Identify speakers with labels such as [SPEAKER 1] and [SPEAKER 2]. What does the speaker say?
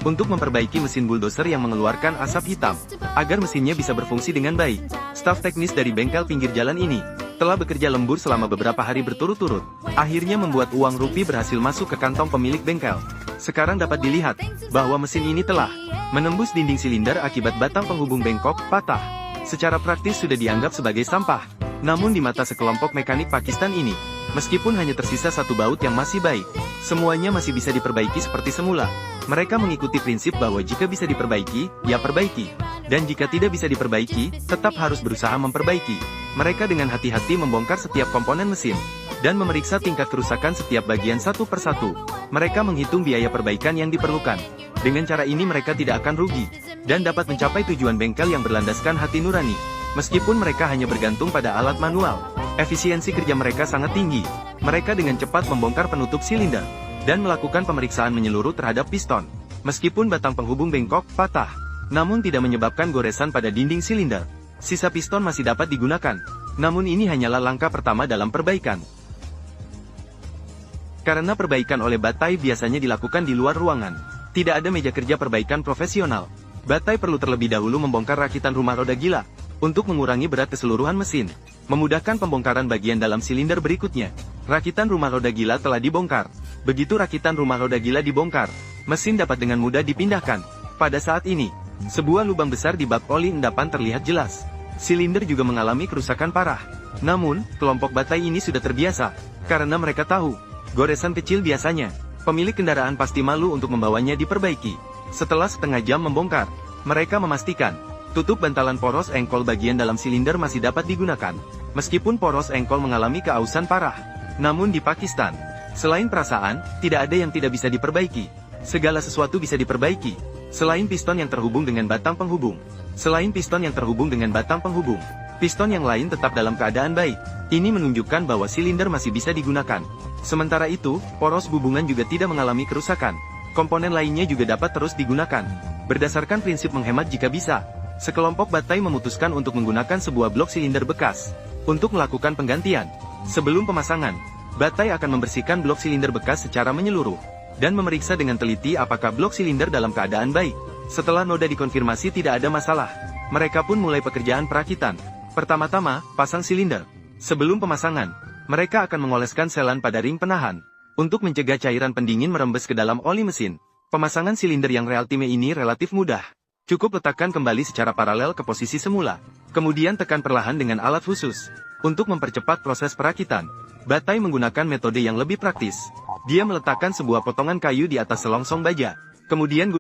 [SPEAKER 1] untuk memperbaiki mesin bulldozer yang mengeluarkan asap hitam, agar mesinnya bisa berfungsi dengan baik. Staf teknis dari bengkel pinggir jalan ini telah bekerja lembur selama beberapa hari berturut-turut, akhirnya membuat uang rupiah berhasil masuk ke kantong pemilik bengkel. Sekarang dapat dilihat bahwa mesin ini telah menembus dinding silinder akibat batang penghubung bengkok patah. Secara praktis sudah dianggap sebagai sampah. Namun di mata sekelompok mekanik Pakistan ini, meskipun hanya tersisa satu baut yang masih baik, semuanya masih bisa diperbaiki seperti semula. Mereka mengikuti prinsip bahwa jika bisa diperbaiki, ya perbaiki. Dan jika tidak bisa diperbaiki, tetap harus berusaha memperbaiki. Mereka dengan hati-hati membongkar setiap komponen mesin, dan memeriksa tingkat kerusakan setiap bagian satu persatu. Mereka menghitung biaya perbaikan yang diperlukan. Dengan cara ini mereka tidak akan rugi, dan dapat mencapai tujuan bengkel yang berlandaskan hati nurani. Meskipun mereka hanya bergantung pada alat manual, efisiensi kerja mereka sangat tinggi. Mereka dengan cepat membongkar penutup silinder, dan melakukan pemeriksaan menyeluruh terhadap piston. Meskipun batang penghubung bengkok patah, namun tidak menyebabkan goresan pada dinding silinder. Sisa piston masih dapat digunakan. Namun ini hanyalah langkah pertama dalam perbaikan. Karena perbaikan oleh Batai biasanya dilakukan di luar ruangan, tidak ada meja kerja perbaikan profesional. Batai perlu terlebih dahulu membongkar rakitan rumah roda gila, untuk mengurangi berat keseluruhan mesin, memudahkan pembongkaran bagian dalam silinder berikutnya. Rakitan rumah roda gila telah dibongkar. Begitu rakitan rumah roda gila dibongkar, mesin dapat dengan mudah dipindahkan. Pada saat ini, sebuah lubang besar di bak oli endapan terlihat jelas. Silinder juga mengalami kerusakan parah. Namun, kelompok Batai ini sudah terbiasa, karena mereka tahu, goresan kecil biasanya, pemilik kendaraan pasti malu untuk membawanya diperbaiki. Setelah setengah jam membongkar, mereka memastikan, tutup bantalan poros engkol bagian dalam silinder masih dapat digunakan. Meskipun poros engkol mengalami keausan parah. Namun di Pakistan, selain perasaan, tidak ada yang tidak bisa diperbaiki. Segala sesuatu bisa diperbaiki. Selain piston yang terhubung dengan batang penghubung. Piston yang lain tetap dalam keadaan baik. Ini menunjukkan bahwa silinder masih bisa digunakan. Sementara itu, poros hubungan juga tidak mengalami kerusakan. Komponen lainnya juga dapat terus digunakan. Berdasarkan prinsip menghemat jika bisa, sekelompok Batai memutuskan untuk menggunakan sebuah blok silinder bekas untuk melakukan penggantian. Sebelum pemasangan, Batai akan membersihkan blok silinder bekas secara menyeluruh dan memeriksa dengan teliti apakah blok silinder dalam keadaan baik. Setelah noda dikonfirmasi tidak ada masalah, mereka pun mulai pekerjaan perakitan. Pertama-tama, pasang silinder. Sebelum pemasangan, mereka akan mengoleskan selan pada ring penahan untuk mencegah cairan pendingin merembes ke dalam oli mesin. Pemasangan silinder yang Realtime ini relatif mudah. Cukup letakkan kembali secara paralel ke posisi semula. Kemudian tekan perlahan dengan alat khusus. Untuk mempercepat proses perakitan, Batai menggunakan metode yang lebih praktis. Dia meletakkan sebuah potongan kayu di atas selongsong baja. Kemudian